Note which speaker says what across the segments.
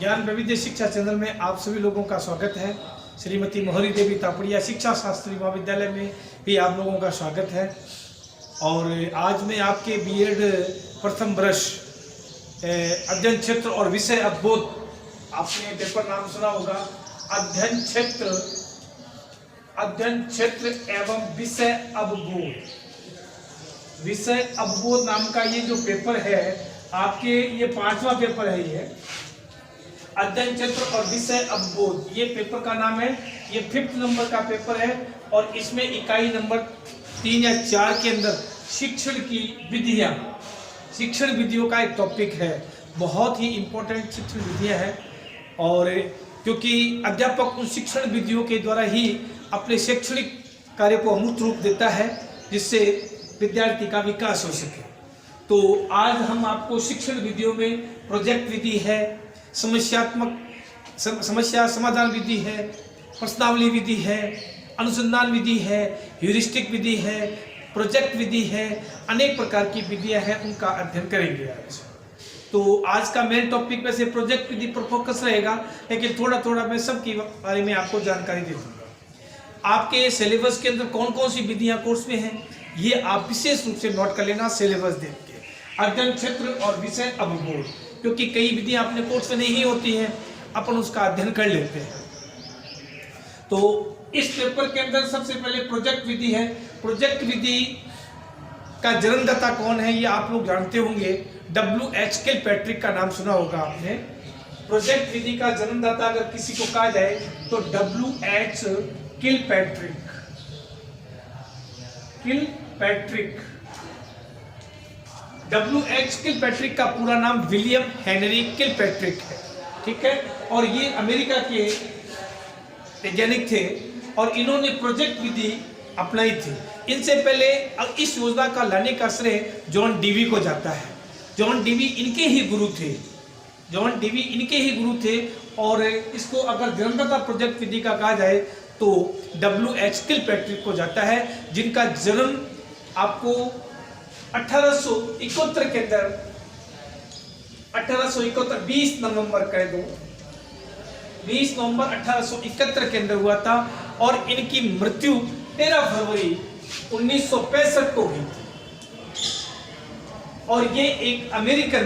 Speaker 1: ज्ञान वैविध्य शिक्षा चैनल में आप सभी लोगों का स्वागत है। श्रीमती मोहरी देवी तापड़िया शिक्षा शास्त्री महाविद्यालय में भी आप लोगों का स्वागत है। और आज मैं आपके बीएड प्रथम वर्ष अध्ययन क्षेत्र और विषय अवबोध, आपने पेपर नाम सुना होगा, अध्ययन क्षेत्र एवं विषय अवबोध नाम का ये जो पेपर है आपके, ये 5वां पेपर है। ये अध्ययन क्षेत्र और विषय अवबोध, ये पेपर का नाम है। ये 5th नंबर का पेपर है और इसमें इकाई नंबर 3 या 4 के अंदर शिक्षण की विधियां, शिक्षण विधियों का एक टॉपिक है। बहुत ही इम्पोर्टेंट शिक्षण विधियां हैं और क्योंकि अध्यापक उन शिक्षण विधियों के द्वारा ही अपने शैक्षणिक कार्य को अमूर्त रूप देता है, जिससे विद्यार्थी का विकास हो सके। तो आज हम आपको शिक्षण विधियों में प्रोजेक्ट विधि है, समस्या समाधान विधि है, प्रश्नावली विधि है, अनुसंधान विधि है, ह्यूरिस्टिक विधि है, प्रोजेक्ट विधि है, अनेक प्रकार की विधियां हैं, उनका अध्ययन करेंगे आज। तो आज का मेन टॉपिक वैसे प्रोजेक्ट विधि पर फोकस रहेगा, लेकिन थोड़ा थोड़ा मैं सबके बारे में आपको जानकारी दे दूंगा। आपके सिलेबस के अंदर कौन कौन सी विधियां कोर्स में हैं, ये आप विशेष रूप से नोट कर लेना सिलेबस देख के। अध्ययन क्षेत्र और विषय अवबोध, क्योंकि कई विधियां अपने कोर्स में नहीं होती हैं, अपन उसका अध्ययन कर लेते हैं। तो इस पेपर के अंदर सबसे पहले प्रोजेक्ट विधि है। प्रोजेक्ट विधि का जन्मदाता कौन है ये आप लोग जानते होंगे, W.H. किलपैट्रिक का नाम सुना होगा आपने। प्रोजेक्ट विधि का जन्मदाता अगर किसी को कहा जाए तो W.H. किलपैट्रिक। W.H. किलपैट्रिक का पूरा नाम विलियम हेनरी किलपैट्रिक है, ठीक है। और ये अमेरिका के वैज्ञानिक थे और इन्होंने प्रोजेक्ट विधि अपनाई थी। इनसे पहले इस योजना का लाने का श्रेय जॉन डीवी को जाता है। जॉन डीवी इनके ही गुरु थे और इसको अगर जन्मदाता प्रोजेक्ट विधि का कहा जाए तो W.H. किलपैट्रिक को जाता है, जिनका जन्म आपको 1871 के अंदर 20 नवंबर कह दो 20 नवंबर 1871 के अंदर हुआ था और इनकी मृत्यु 13 फरवरी 1965 को हुई थी। और ये एक अमेरिकन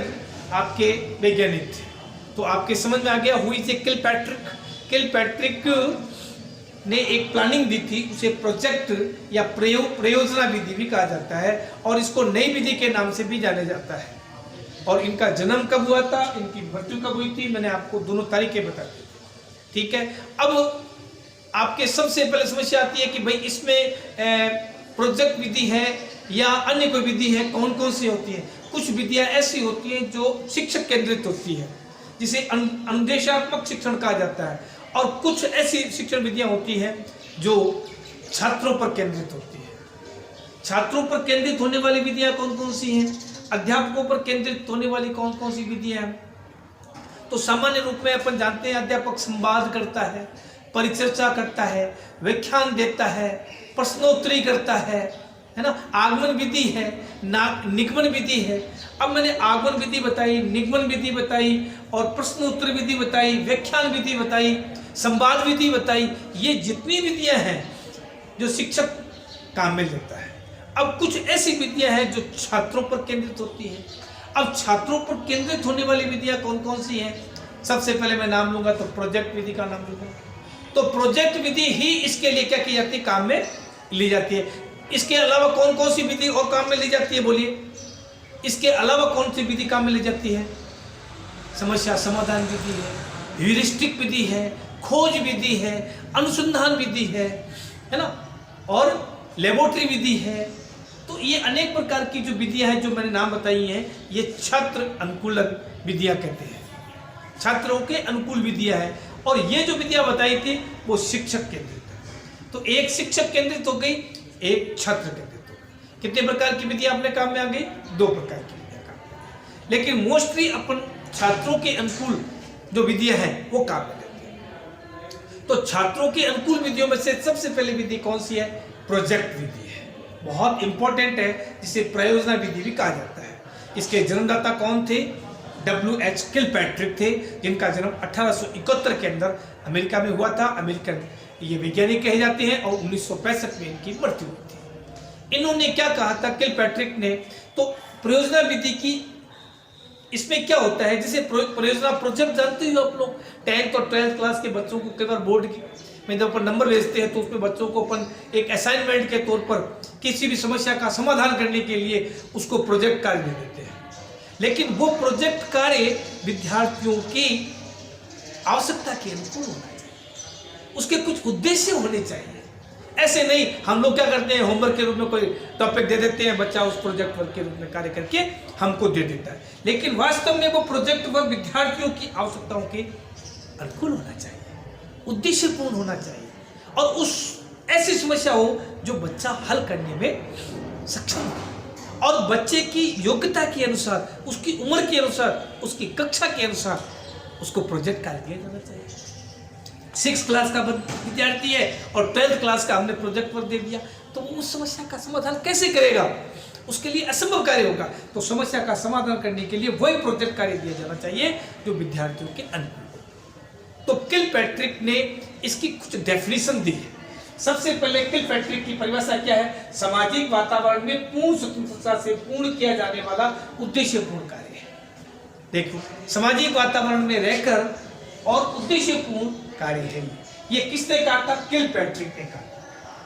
Speaker 1: आपके वैज्ञानिक थे। तो आपके समझ में आ गया हुई से किलपैट्रिक ने एक प्लानिंग दी थी, उसे प्रोजेक्ट या प्रयोजना विधि भी कहा जाता है और इसको नई विधि के नाम से भी जाना जाता है। और इनका जन्म कब हुआ था, इनकी मृत्यु कब हुई थी, मैंने आपको दोनों तारीखें बता दी, ठीक है। अब आपके सबसे पहले समस्या आती है कि भाई इसमें प्रोजेक्ट विधि है या अन्य कोई विधि है, कौन कौन सी होती है। कुछ विधियां ऐसी होती हैं जो शिक्षक केंद्रित होती है, जिसे अनुदेशात्मक शिक्षण कहा जाता है, और कुछ ऐसी शिक्षण विधियां होती हैं जो छात्रों पर केंद्रित होती है। छात्रों पर केंद्रित होने वाली विधियां कौन कौन सी हैं, अध्यापकों पर केंद्रित होने वाली कौन कौन सी विधियां हैं। तो सामान्य रूप में अपन जानते हैं अध्यापक संवाद करता है, परिचर्चा करता है, व्याख्यान देता है, प्रश्नोत्तरी करता है ना। आगमन विधि है, निगमन विधि है। अब मैंने आगमन विधि बताई, निगमन विधि बताई और प्रश्नोत्तर विधि बताई, व्याख्यान विधि बताई, संवाद विधि बताई। ये जितनी विधियां हैं जो शिक्षक काम में लेता है। अब कुछ ऐसी विधियां हैं जो छात्रों पर केंद्रित होती है। अब छात्रों पर केंद्रित होने वाली विधियां कौन कौन सी हैं, सबसे पहले मैं नाम लूंगा तो प्रोजेक्ट विधि का नाम लूंगा। तो प्रोजेक्ट विधि ही इसके लिए क्या की जाती है, काम में ली जाती है। इसके अलावा कौन कौन सी विधि और काम में ली जाती है, बोलिए। इसके अलावा कौन सी विधि काम में ली जाती है, समस्या समाधान विधि है, ह्यूरिस्टिक विधि है, खोज विधि है, अनुसंधान विधि है ना, और लेबोरेटरी विधि है। तो ये अनेक प्रकार की जो विधियां हैं जो मैंने नाम बताई हैं, ये छात्र अनुकूलन विधियां कहते हैं, छात्रों के अनुकूल विधियां हैं। और ये जो विधियां बताई थी वो शिक्षक केंद्रित है। तो एक शिक्षक केंद्रित हो गई, एक छात्र केंद्रित हो गई। कितने प्रकार की विधियां अपने काम में आ गई, 2 प्रकार की विधियां काम में। लेकिन मोस्टली अपन छात्रों के अनुकूल जो विधियां हैं वो काम में लेते हैं। तो छात्रों के अनुकूल विधियों में से सबसे पहले विधि कौन सी है, प्रोजेक्ट विधि है। बहुत इंपॉर्टेंट है, जिसे प्रयोजना विधि भी कहा जाता है। इसके जन्मदाता कौन थे, W.H. किलपैट्रिक थे, जिनका जन्म 1871 के अंदर अमेरिका में हुआ था। अमेरिकन ये वैज्ञानिक कहे जाते हैं और 1965 में इनकी मृत्यु हुई थी। इन्होंने क्या कहा था किलपैट्रिक ने, तो परियोजना विधि की इसमें क्या होता है, जैसे परियोजना प्रोजेक्ट जानते हो आप लोग, 10th और 12th क्लास के बच्चों को कई बार बोर्ड में जब अपन नंबर भेजते हैं तो उसमें बच्चों को अपन एक असाइनमेंट के तौर पर किसी भी समस्या का समाधान करने के लिए उसको प्रोजेक्ट कार्य दे देते हैं। लेकिन वो प्रोजेक्ट कार्य विद्यार्थियों की आवश्यकता के अनुकूल होना चाहिए, उसके कुछ उद्देश्य होने चाहिए। ऐसे नहीं हम लोग क्या करते हैं, होमवर्क के रूप में कोई टॉपिक दे देते हैं, बच्चा उस प्रोजेक्ट वर्क के रूप में कार्य करके हमको दे देता है। लेकिन वास्तव में वो प्रोजेक्ट वर्क विद्यार्थियों की आवश्यकताओं के अनुकूल होना चाहिए, उद्देश्यपूर्ण होना चाहिए और उस ऐसी समस्या हो जो बच्चा हल करने में सक्षम हो और बच्चे की योग्यता के अनुसार, उसकी उम्र के अनुसार, उसकी कक्षा के अनुसार उसको प्रोजेक्ट कार्य दिया जाना चाहिए। 6th क्लास का विद्यार्थी है और 12th क्लास का हमने प्रोजेक्ट वर्क दे दिया, तो वो उस समस्या का समाधान कैसे करेगा, उसके लिए असंभव कार्य होगा। तो समस्या का समाधान करने के लिए वही प्रोजेक्ट कार्य दिया जाना चाहिए जो विद्यार्थियों के अनुकूल हो। तो किलपैट्रिक ने इसकी कुछ डेफिनेशन दी है। सबसे पहले किलपैट्रिक की परिभाषा क्या है, सामाजिक वातावरण में पूर्ण स्वतंत्रता से पूर्ण किया जाने वाला उद्देश्यपूर्ण कार्य है। देखो, सामाजिक वातावरण में रहकर और उद्देश्यपूर्ण कार्य है। ये किसने कहा था, किलपैट्रिक ने कहा।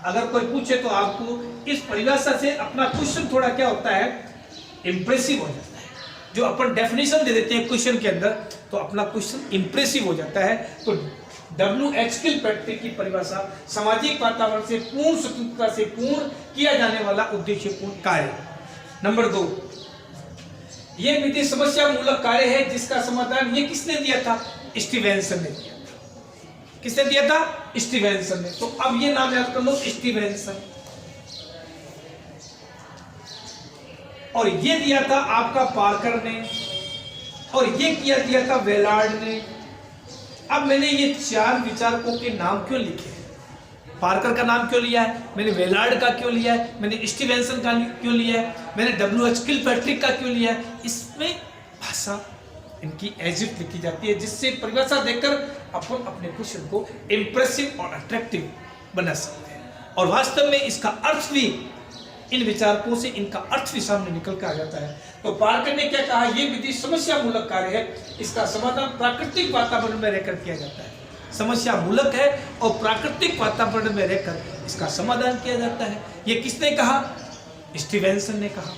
Speaker 1: अगर कोई पूछे तो आपको इस परिभाषा से अपना क्वेश्चन थोड़ा क्या होता है, इंप्रेसिव हो जाता है। जो अपन डेफिनेशन दे देते हैं क्वेश्चन के अंदर, तो अपना क्वेश्चन इंप्रेसिव हो जाता है। तो W.H. किलपैट्रिक की परिभाषा सामाजिक वातावरण से पूर्ण स्वतंत्रता से पूर्ण किया जाने वाला उद्देश्यपूर्ण कार्य। नंबर 2, यह विधि समस्या मूलक कार्य है जिसका समाधान ये किसने दिया था, स्टीवेंसन ने दिया था। किसने दिया था, स्टीवेंसन ने। तो अब ये नाम याद कर लो, स्टीवेंसन। और ये दिया था आपका पार्कर ने, और ये दिया था वेलार्ड ने। अब मैंने ये 4 विचारकों के नाम क्यों लिखे, पार्कर का नाम क्यों लिया है, मैंने वेलार्ड का क्यों लिया है, मैंने स्टीवेंसन का क्यों लिया है, मैंने W.H. किलपैट्रिक का क्यों लिया है। इसमें भाषा इनकी एज इट लिखी जाती है, जिससे परिभाषा देकर अपन अपने क्वेश्चन को इंप्रेसिव और अट्रैक्टिव बना सकते हैं। और वास्तव में इसका अर्थ भी, इन विचारकों से इनका अर्थ भी सामने निकल कर आ जाता है। तो पार्कर ने क्या कहा, यह विधि समस्या मूलक कार्य है, इसका समाधान प्राकृतिक वातावरण में रहकर किया जाता है। समस्या मूलक है और प्राकृतिक वातावरण में रहकर इसका समाधान किया जाता है। यह किसने कहा, स्टीवेंसन ने कहा।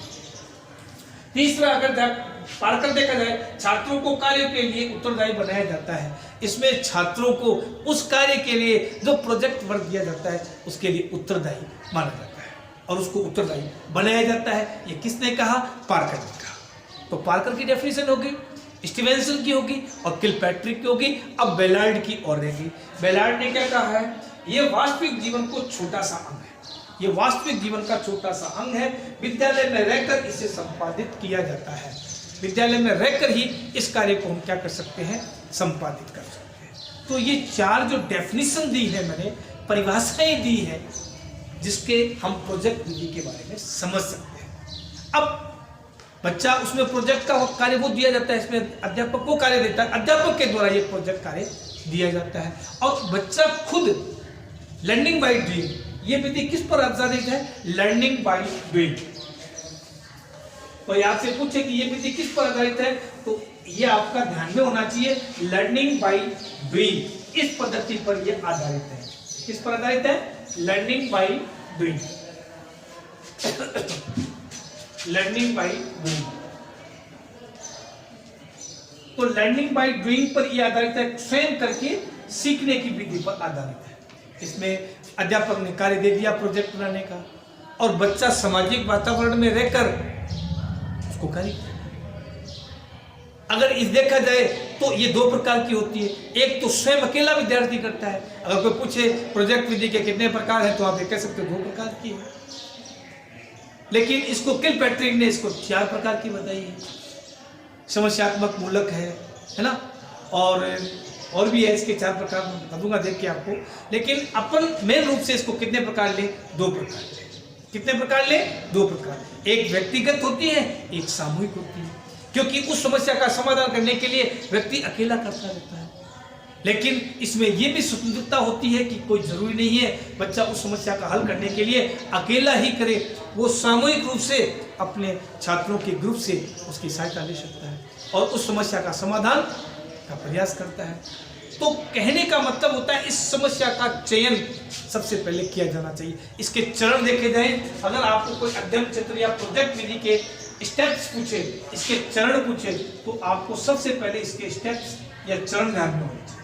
Speaker 1: तीसरा, अगर पार्कर देखा जाए, छात्रों को कार्य के लिए उत्तरदायी बनाया जाता है। इसमें छात्रों को उस कार्य के लिए जो प्रोजेक्ट वर्क दिया जाता है उसके लिए उत्तरदायी माना जाता है और उसको उत्तरदायी बनाया जाता है। ये किसने कहा, पार्कर ने कहा। तो पार्कर की डेफिनेशन होगी, स्टीवेंसन की होगी और किलपैट्रिक की होगी। अब वेलार्ड की और रहेगी। वेलार्ड ने क्या कहा है, ये वास्तविक जीवन को छोटा सा अंग है, ये वास्तविक जीवन का छोटा सा अंग है। विद्यालय में रहकर इसे संपादित किया जाता है। विद्यालय में रहकर ही इस कार्य को हम क्या कर सकते हैं, संपादित कर सकते हैं। तो ये 4 जो डेफिनेशन दी है मैंने, परिभाषाएं दी है, जिसके हम प्रोजेक्ट विधि के बारे में समझ सकते हैं। अब बच्चा उसमें प्रोजेक्ट का कार्य वो दिया जाता है, इसमें अध्यापक को कार्य देता है, अध्यापक के द्वारा ये प्रोजेक्ट कार्य दिया जाता है और बच्चा खुद लर्निंग बाय डूइंग, ये विधि किस पर आधारित है, लर्निंग बाय डूइंग। तो आपसे पूछे कि ये विधि किस पर आधारित है, तो ये आपका ध्यान में होना चाहिए, लर्निंग बाय डूइंग, इस पद्धति पर ये आधारित है। किस पर आधारित है, learning by doing, learning by doing. तो लर्निंग बाय डूइंग पर यह आधारित है, स्वयं करके सीखने की विधि पर आधारित है। इसमें अध्यापक ने कार्य दे दिया प्रोजेक्ट बनाने का और बच्चा सामाजिक वातावरण में रहकर उसको कार्य। अगर इस देखा जाए तो ये 2 प्रकार की होती है। एक तो स्वयं अकेला विद्यार्थी करता है। अगर कोई पूछे प्रोजेक्ट विधि के कितने प्रकार हैं, तो आप ये कह सकते हो 2 प्रकार की है। लेकिन इसको किलपैट्रिक ने इसको 4 प्रकार की बताई है। समस्यात्मक मूलक है ना, और भी है, इसके 4 प्रकार मैं बता दूंगा देख के आपको। लेकिन अपन मेन रूप से इसको कितने प्रकार ले, 2 प्रकार ले। कितने प्रकार ले, 2 प्रकार। एक व्यक्तिगत होती है, एक सामूहिक होती है। क्योंकि उस समस्या का समाधान करने के लिए व्यक्ति अकेला करता रहता है। लेकिन इसमें यह भी स्वतंत्रता होती है कि कोई जरूरी नहीं है बच्चा उस समस्या का हल करने के लिए अकेला ही करे, वो सामूहिक रूप से अपने छात्रों के ग्रुप से उसकी सहायता ले सकता है और उस समस्या का समाधान का प्रयास करता है। तो कहने का मतलब होता है इस समस्या का चयन सबसे पहले किया जाना चाहिए। इसके चरण देखे जाएं, अगर आपको कोई अध्ययन चित्र या प्रोजेक्ट विधि के स्टेप्स पूछे, इसके चरण पूछे, तो आपको सबसे पहले इसके स्टेप्स या चरण ध्यान में होने चाहिए।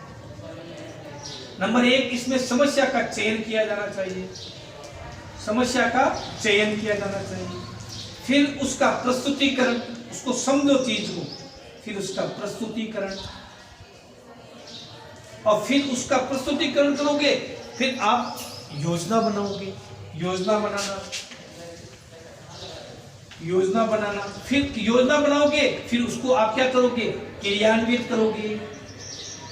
Speaker 1: नंबर 1, इसमें समस्या का चयन किया जाना चाहिए, समस्या का चयन किया जाना चाहिए। फिर उसका प्रस्तुतिकरण, उसको समझो चीज को, फिर उसका प्रस्तुतिकरण, और फिर उसका प्रस्तुतिकरण करोगे, फिर आप योजना बनाओगे, योजना बनाना, फिर योजना बनाओगे, फिर उसको आप क्या करोगे, क्रियान्वित करोगे।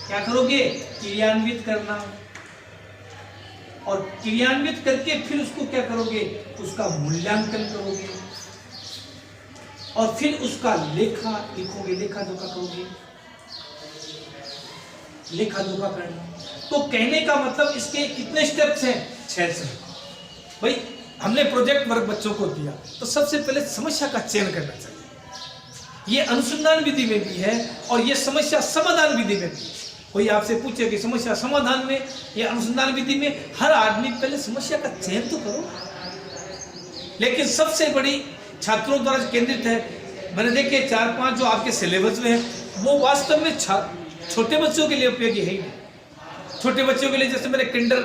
Speaker 1: क्या करोगे, क्रियान्वित करना, और क्रियान्वित करके फिर उसको क्या करोगे, उसका मूल्यांकन करोगे, और फिर उसका लिखोगे, लेखा जोखा करोगे, लेखा जोखा करना। तो कहने का मतलब इसके कितने स्टेप्स हैं, 6 स्टेप। भाई हमने प्रोजेक्ट वर्क बच्चों को दिया, तो सबसे पहले समस्या का चयन करना चाहिए। ये अनुसंधान विधि में भी है और ये समस्या समाधान विधि में भी है। कोई आपसे पूछे कि समस्या समाधान में या अनुसंधान विधि में, हर आदमी पहले समस्या का चयन तो करो। लेकिन सबसे बड़ी छात्रों द्वारा केंद्रित है, मैंने देखे 4-5 जो आपके सिलेबस में है, वो वास्तव में छोटे बच्चों के लिए उपयोगी है ही नहीं। छोटे बच्चों के लिए जैसे मैंने किंडर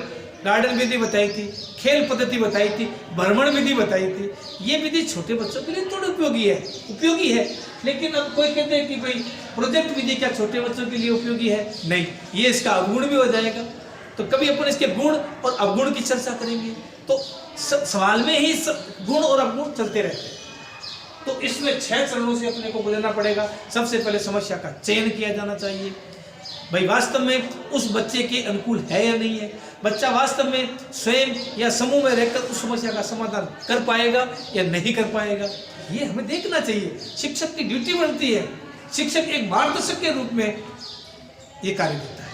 Speaker 1: गार्डन विधि बताई थी, खेल पद्धति बताई थी, भ्रमण विधि बताई थी, ये विधि छोटे बच्चों के लिए थोड़ी उपयोगी है। लेकिन अब कोई कहते हैं कि भाई प्रोजेक्ट विधि क्या छोटे बच्चों के लिए उपयोगी है? नहीं, ये इसका अवगुण भी हो जाएगा। तो कभी अपन इसके गुण और अवगुण की चर्चा करेंगे, तो सवाल में ही गुण और अवगुण चलते रहते हैं। तो इसमें 6 चरणों से अपने को गुजरना पड़ेगा। सबसे पहले समस्या का चयन किया जाना चाहिए, भाई वास्तव में उस बच्चे के अनुकूल है या नहीं है, बच्चा वास्तव में स्वयं या समूह में रहकर उस समस्या का समाधान कर पाएगा या नहीं कर पाएगा, ये हमें देखना चाहिए। शिक्षक की ड्यूटी बनती है, शिक्षक एक मार्गदर्शक के रूप में ये कार्य करता है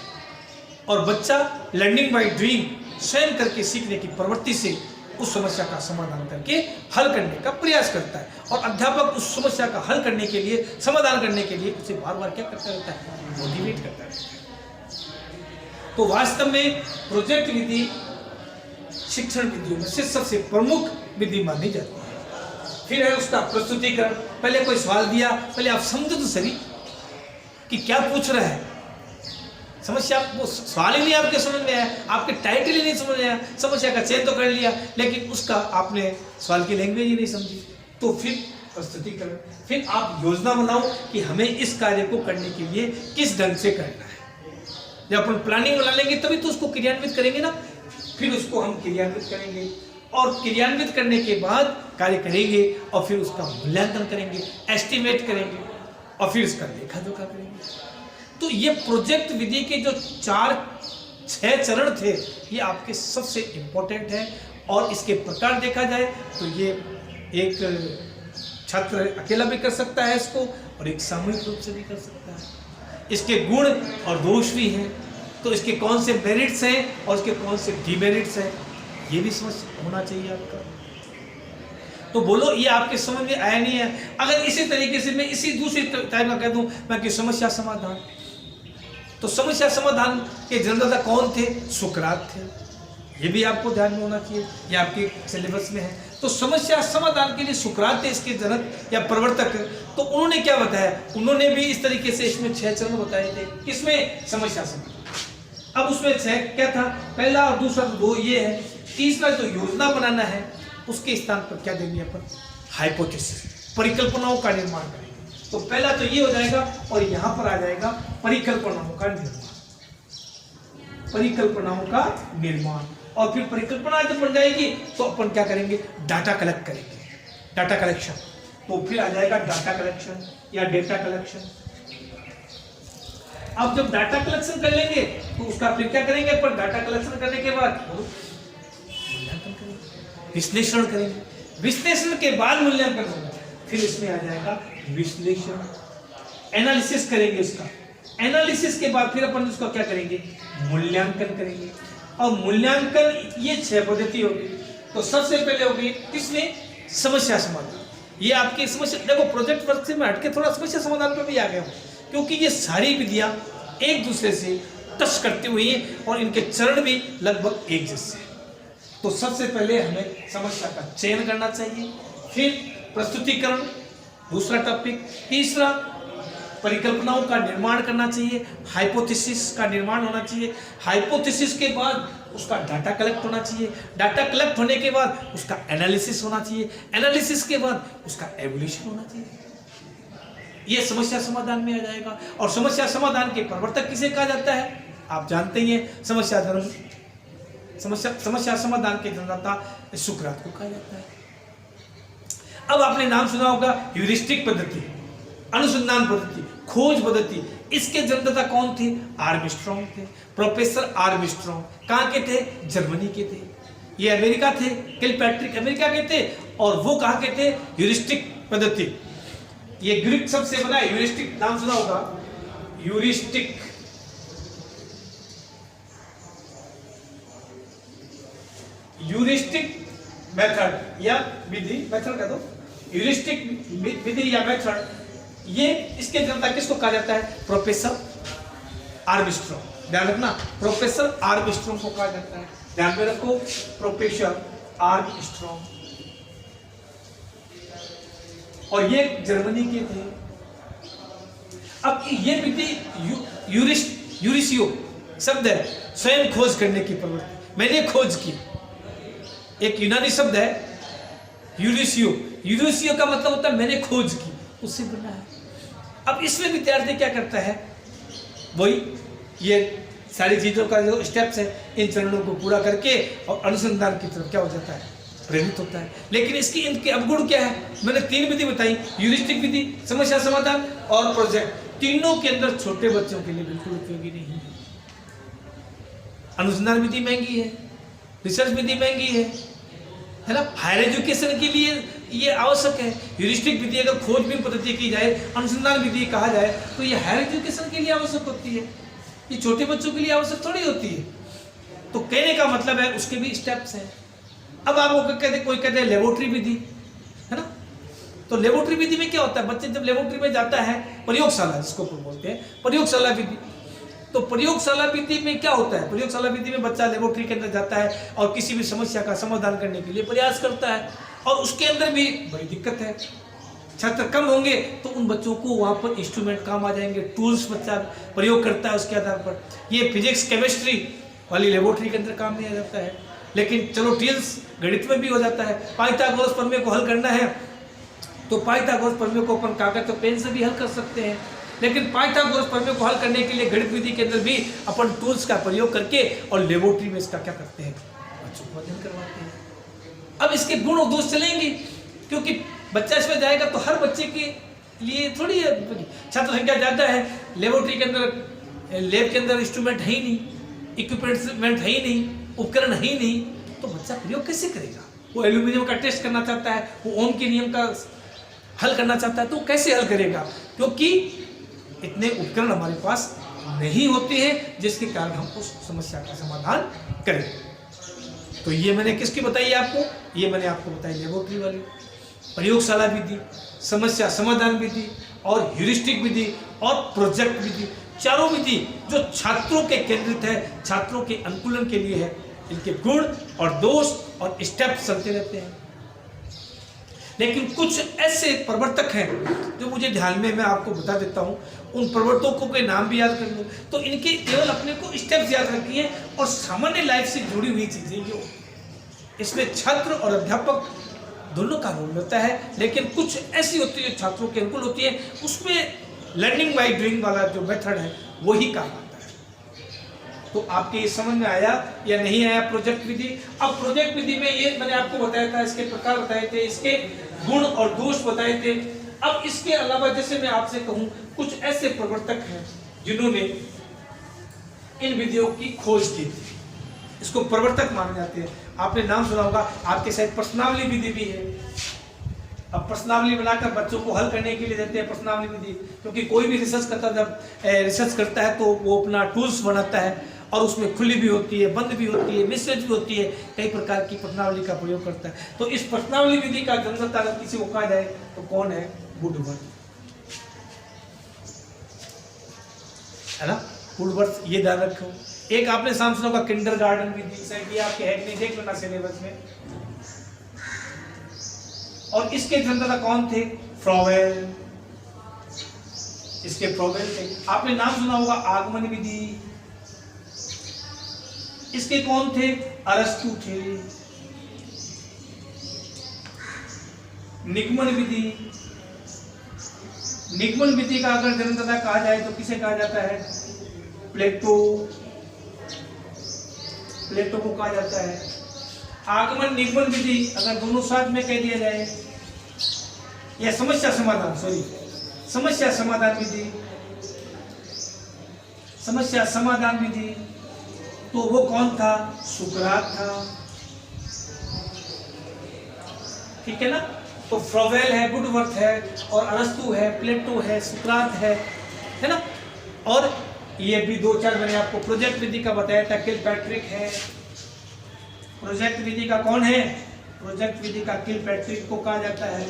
Speaker 1: और बच्चा लर्निंग बाय डूइंग, स्वयं करके सीखने की प्रवृत्ति से उस समस्या का समाधान करके हल करने का प्रयास करता है। और अध्यापक उस समस्या का हल करने के लिए, समाधान करने के लिए उसे बार बार क्या करता रहता है, मोटिवेट करता रहता है। तो वास्तव में प्रोजेक्ट विधि शिक्षण विधियों में से सबसे प्रमुख विधि मानी जाती है। फिर है उसका प्रस्तुतिकरण। पहले कोई सवाल दिया, पहले आप समझो तो सही कि क्या पूछ रहा है। समस्या, वो सवाल ही नहीं आपके समझ में आया, आपके टाइटल ही नहीं समझ में आया, समस्या का चयन तो कर लिया लेकिन उसका आपने सवाल की लैंग्वेज ही नहीं समझी। तो फिर प्रस्तुतिकरण, फिर आप योजना बनाओ कि हमें इस कार्य को करने के लिए किस ढंग से करना है। जब अपन प्लानिंग बना लेंगे तभी तो उसको क्रियान्वित करेंगे ना। फिर उसको हम क्रियान्वित करेंगे और क्रियान्वित करने के बाद कार्य करेंगे और फिर उसका मूल्यांकन करेंगे, एस्टिमेट करेंगे और फिर उसका लेखा जोखा करेंगे। तो ये प्रोजेक्ट विधि के जो 4-6 चरण थे, ये आपके सबसे इम्पोर्टेंट है। और इसके प्रकार देखा जाए तो ये एक छात्र अकेला भी कर सकता है इसको और एक सामूहिक रूप से भी कर सकता है। इसके गुण और दोष भी हैं, तो इसके कौन से मेरिट्स हैं और इसके कौन से डिमेरिट्स हैं, ये भी समझ होना चाहिए आपका। तो बोलो ये आपके समझ में आया नहीं है? अगर इसी तरीके से मैं इसी दूसरी टाइप में कह दूं मैं कि समस्या समाधान, तो समस्या समाधान के जन्मदाता कौन थे? सुकरात थे। ये भी आपको ध्यान में होना चाहिए, ये आपके सिलेबस में है। तो समस्या समाधान के लिए सुकरात थे इसके जनक या प्रवर्तक। तो उन्होंने क्या बताया? उन्होंने भी इस तरीके से इसमें 6 चरण बताए थे। किसमें? समस्या समाधान। अब उसमें 6 क्या था? पहला और दूसरा 2 ये है। तीसरा जो योजना बनाना है उसके स्थान पर क्या देंगे अपन? हाइपोथेसिस, परिकल्पनाओं का निर्माण करेंगे। तो पहला तो ये हो जाएगा और यहाँ पर आ जाएगा परिकल्पनाओं का निर्माण, परिकल्पनाओं का निर्माण। और फिर परिकल्पना जब बन जाएगी तो अपन क्या करेंगे? डाटा कलेक्ट करेंगे, डाटा कलेक्शन। तो फिर आ जाएगा डाटा कलेक्शन या डेटा कलेक्शन। अब जब डाटा कलेक्शन कर लेंगे तो उसका फिर क्या करेंगे? पर डाटा कलेक्शन करने के बाद मूल्यांकन करेंगे, विश्लेषण करेंगे। विश्लेषण के बाद मूल्यांकन होगा। फिर इसमें आ जाएगा विश्लेषण एनालिसिस करेंगे उसका, एनालिसिस के बाद फिर अपन उसका क्या करेंगे, मूल्यांकन करेंगे। और मूल्यांकन ये 6 पद्धति होगी। तो सबसे पहले होगी किसमें, समस्या समाधान। ये आपकी समस्या, देखो प्रोजेक्ट वर्क से मैं हटके थोड़ा समस्या समाधान पे भी आ गया हूँ, क्योंकि ये सारी विधियां एक दूसरे से टच करती हुई हैं और इनके चरण भी लगभग एक जैसे हैं। तो सबसे पहले हमें समस्या का चयन करना चाहिए, फिर प्रस्तुतिकरण, दूसरा टॉपिक, तीसरा परिकल्पनाओं का निर्माण करना चाहिए, हाइपोथेसिस का निर्माण होना चाहिए, हाइपोथेसिस के बाद उसका डाटा कलेक्ट होना चाहिए, डाटा कलेक्ट होने के बाद उसका एनालिसिस होना चाहिए, एनालिसिस के बाद उसका एवोल्यूशन होना चाहिए। यह समस्या समाधान में आ जाएगा। और समस्या समाधान के प्रवर्तक किसे कहा जाता है, आप जानते ही हैं, समस्या समाधान के जन्मदाता सुकरात को कहा जाता है। अब आपने नाम सुना होगा ह्यूरिस्टिक पद्धति, अनुसंधान पद्धति, खोज पद्धति। इसके जन्मदाता कौन थे, आर्मस्ट्रॉन्ग थे, प्रोफेसर आर्मस्ट्रॉन्ग। कहाँ के थे, जर्मनी के थे। ये अमेरिका थे, किलपैट्रिक अमेरिका के थे, और वो कहाँ के थे, ह्यूरिस्टिक पद्धति। ये ग्रीक शब्द से बना है, ह्यूरिस्टिक, नाम सुना होगा, ह्यूरिस्टिक। ह्यूरिस्टिक मेथड या विधि, मेथड कह दो, ह्यूरिस्टिक विधि या मेथड, ये इसके जनता किसको कहा जाता है, प्रोफेसर आर्मस्ट्रॉन्ग। ध्यान रखना, प्रोफेसर आर्मस्ट्रॉन्ग को कहा जाता है, ध्यान में रखो, प्रोफेसर आर्मस्ट्रॉन्ग। और ये जर्मनी के थे। अब ये विधि यूरिसियो शब्द है, स्वयं खोज करने की प्रवृत्ति, मैंने खोज की। एक यूनानी शब्द है यूरिसियो, यूरिसियो का मतलब होता है मैंने खोज की, उससे बना है। अब इसमें विद्यार्थी क्या करता है, वही ये सारी चीजों का जो स्टेप्स है, इन चरणों को पूरा करके और अनुसंधान की तरफ क्या हो जाता है, प्रेरित होता है। लेकिन इसकी इनके अवगुण क्या है, मैंने 3 विधि बताई, ह्यूरिस्टिक विधि, समस्या समाधान और प्रोजेक्ट। तीनों के अंदर छोटे बच्चों के लिए बिल्कुल उपयोगी नहीं है। अनुसंधान विधि महंगी है, रिसर्च विधि महंगी है ना। हायर एजुकेशन के लिए ये आवश्यक है। ह्यूरिस्टिक विधि अगर खोजबीन पद्धति की जाए, अनुसंधान विधि कहा जाए, तो ये हायर एजुकेशन के लिए आवश्यक होती है, ये छोटे बच्चों के लिए आवश्यक थोड़ी होती है। तो कहने का मतलब है उसके भी स्टेप्स हैं। अब आप कोई कहते हैं लेबोरेटरी विधि, है ना। तो लेबोरेटरी विधि में क्या होता है, बच्चे जब लेबोरेटरी में जाता है, प्रयोगशाला जिसको बोलते हैं, प्रयोगशाला विधि। तो प्रयोगशाला विधि में क्या होता है, प्रयोगशाला विधि में बच्चा लेबोरेटरी के अंदर जाता है और किसी भी समस्या का समाधान करने के लिए प्रयास करता है। और उसके अंदर भी बड़ी दिक्कत है, छात्र कम होंगे तो उन बच्चों को वहाँ पर इंस्ट्रूमेंट काम आ जाएंगे, टूल्स बच्चा प्रयोग करता है, उसके आधार पर ये फिजिक्स केमिस्ट्री वाली लेबोरेटरी के अंदर काम नहीं आ जाता है। लेकिन चलो ट्रियल्स गणित में भी हो जाता है। पाइथागोरस प्रमेय को हल करना है तो पाइथागोरस प्रमेय को अपन कागज और पेन से भी हल कर सकते हैं। लेकिन पाइथागोरस प्रमेय को हल करने के लिए गणित विधि के अंदर भी अपन टूल्स का प्रयोग करके और लेबोरेटरी में इसका क्या करते हैं, बच्चों को अध्ययन करवाते हैं। अब इसके गुण और दोष चलेंगे, क्योंकि बच्चा इसमें जाएगा तो हर बच्चे के लिए थोड़ी छात्र संख्या ज़्यादा है, लेबोरेटरी के अंदर लैब के अंदर इंस्ट्रूमेंट है ही नहीं, इक्विपमेंट है ही नहीं, उपकरण है ही नहीं, तो बच्चा प्रयोग कैसे करेगा। वो एल्यूमिनियम का टेस्ट करना चाहता है, वो ओम के नियम का हल करना चाहता है, तो कैसे हल करेगा, क्योंकि इतने उपकरण हमारे पास नहीं होते हैं जिसके कारण हम उस समस्या का समाधान करें। तो ये मैंने किसकी बताई आपको, ये मैंने आपको बताई लेबोरेटरी वाली, प्रयोगशाला विधि, समस्या समाधान विधि और ह्यूरिस्टिक विधि और प्रोजेक्ट विधि। चारों विधि जो छात्रों के केंद्रित है, छात्रों के अनुकूलन के लिए है। इनके गुण और दोष और स्टेप चलते रहते हैं। लेकिन कुछ ऐसे प्रवर्तक हैं जो मुझे ध्यान में, मैं आपको बता देता हूं, उन प्रवर्तकों के नाम भी याद कर लो तो इनके केवल अपने को स्टेप्स याद रखनी है और सामान्य लाइफ से जुड़ी हुई चीजें जो इसमें छात्र और अध्यापक दोनों का रोल होता है। लेकिन कुछ ऐसी होती है छात्रों के अनुकूल होती है, उसमें लर्निंग बाय डूइंग वाला जो मेथड है वही काम आता है। तो आपके ये समझ में आया या नहीं आया प्रोजेक्ट विधि। अब प्रोजेक्ट विधि में ये मैंने आपको बताया था, इसके प्रकार बताए थे, इसके गुण और दोष बताए थे। अब इसके अलावा जैसे मैं आपसे कहूं, कुछ ऐसे प्रवर्तक हैं जिन्होंने इन विधियों की खोज की थी, इसको प्रवर्तक माने जाते हैं। आपने नाम सुना होगा, आपके शायद प्रश्नावली विधि भी है। अब प्रश्नावली बनाकर बच्चों को हल करने के लिए देते हैं प्रश्नावली विधि, क्योंकि कोई भी रिसर्च करता है तो वो अपना टूल्स बनाता है और उसमें खुली भी होती है, बंद भी होती है, मिश्रित भी होती है, कई प्रकार की प्रश्नावली का प्रयोग करता है। तो इस प्रश्नावली विधि का जन्मदाता अगर किसी को कहा जाए तो कौन है? वुडवर्थ, है ना, वुडवर्थ, ये ध्यान रखो। एक आपने नाम सुना होगा किंडरगार्टन विधि, शायद ये आपके है नहीं, देख लेना सिलेबस में। और इसके जन्मदाता कौन थे? फ्रोवेल, इसके फ्रोवेल थे। आपने नाम सुना होगा आगमन विधि, इसके कौन थे? अरस्तु थे। निगमन विधि, निगमन विधि का अगर जन्मदाता कहा जाए तो किसे कहा जाता है? प्लेटो, प्लेटो को कहा जाता है। आगमन निगमन विधि अगर दोनों साथ में कह दिया जाए, या समस्या समाधान, सॉरी, समस्या समाधान विधि, समस्या समाधान विधि, तो वो कौन था? सुकरात था, ठीक है ना। तो फ्रोवेल है, वुडवर्थ है, और अरस्तु है, प्लेटो है, सुकरात है ना। और ये भी दो चार मैंने आपको प्रोजेक्ट विधि का बताया था, किलपैट्रिक है। प्रोजेक्ट विधि का कौन है? प्रोजेक्ट विधि का किलपैट्रिक को कहा जाता है,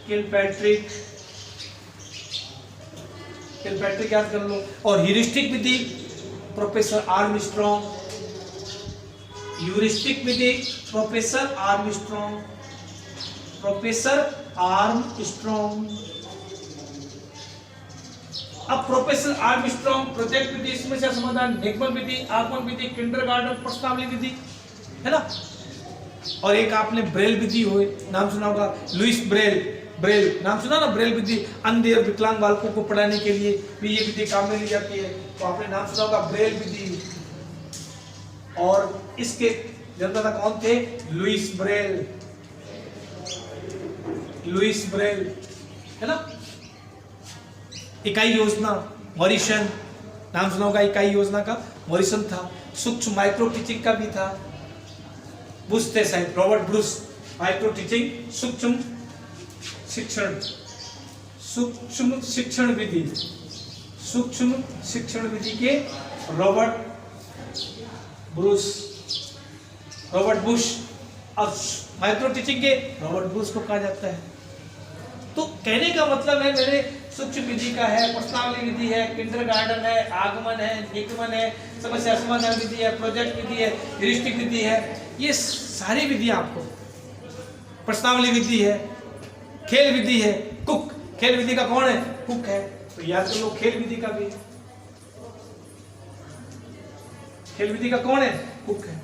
Speaker 1: किलपैट्रिक, किलपैट्रिक याद कर लो। और ह्यूरिस्टिक विधि प्रोफेसर आर्मस्ट्रॉन्ग, ह्यूरिस्टिक विधि प्रोफेसर आर्मस्ट्रॉन्ग, प्रोफेसर आर्मस्ट्रॉन्ग। अब प्रोफेसर आर्मस्ट्रॉन्ग, प्रोजेक्ट विधि, समस्या समाधान, निगमन विधि, आगमन विधि, किंडरगार्टन, प्रश्नावली विधि, है ना। और एक आपने ब्रेल विधि हो, नाम सुना होगा, लुइस ब्रेल, ब्रेल नाम सुना ना, ब्रेल विधि, अंधे और विकलांग बालकों को पढ़ाने के लिए भी ये विधि काम में ली जाती है, तो आपने नाम सुना होगा ब्रेल विधि। और इसके जन्मदाता कौन थे? लुइस ब्रेल, लुइस ब्रेल, है ना। इकाई योजना, मॉरिसन, नाम सुना होगा इकाई योजना का, मॉरिसन था। सूक्ष्म माइक्रो टीचिंग का भी था, बुश थे शायद, रॉबर्ट ब्रूस। माइक्रो टीचिंग, सूक्ष्म शिक्षण, सूक्ष्म शिक्षण विधि, सूक्ष्म शिक्षण विधि के रॉबर्ट ब्रूस, रॉबर्ट बुश। और माइक्रो टीचिंग के रॉबर्ट ब्रूस को कहा जाता है। तो कहने का मतलब है मेरे, सूक्ष्म विधि का है, प्रश्नावली विधि है, किंडरगार्टन है, आगमन है, निगमन है, समस्या समाधान विधि है, प्रोजेक्ट विधि है, ह्यूरिस्टिक विधि है, ये सारी विधियां आपको, प्रश्नावली विधि है, खेल विधि है, कुक, खेल विधि का कौन है? कुक है। तो याद कर लो खेल विधि का भी, खेल विधि का कौन है? कुक है।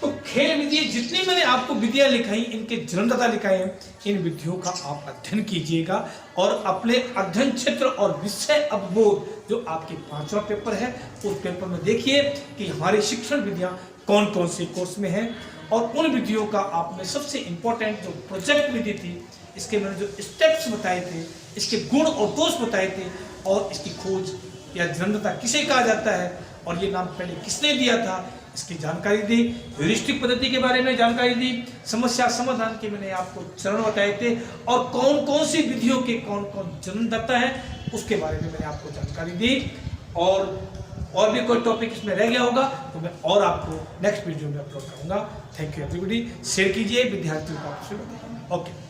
Speaker 1: तो खेल विधि, जितनी मैंने आपको विधियां लिखाई, इनके जन्मदाता लिखाए हैं, इन विधियों का आप अध्ययन कीजिएगा और अपने अध्ययन क्षेत्र और विषय अवबोध, जो आपके 5वां पेपर है, उस पेपर में देखिए कि हमारी शिक्षण विधियां कौन कौन से कोर्स में है। और उन विधियों का आपने सबसे इंपॉर्टेंट जो प्रोजेक्ट विधि थी, इसके मैंने जो स्टेप्स बताए थे, इसके गुण और दोष बताए थे, और इसकी खोज या जन्मदाता किसे कहा जाता है और ये नाम पहले किसने दिया था, इसकी जानकारी दी। ह्यूरिस्टिक पद्धति के बारे में जानकारी दी, समस्या समाधान के मैंने आपको चरण बताए थे, और कौन कौन सी विधियों के कौन कौन जन्मदाता है उसके बारे में मैंने आपको जानकारी दी। और भी कोई टॉपिक इसमें रह गया होगा तो मैं और आपको नेक्स्ट वीडियो में अपलोड करूंगा। Thank you everybody. शेयर कीजिए, विद्यार्थियों को आपसे बताइए। ओके।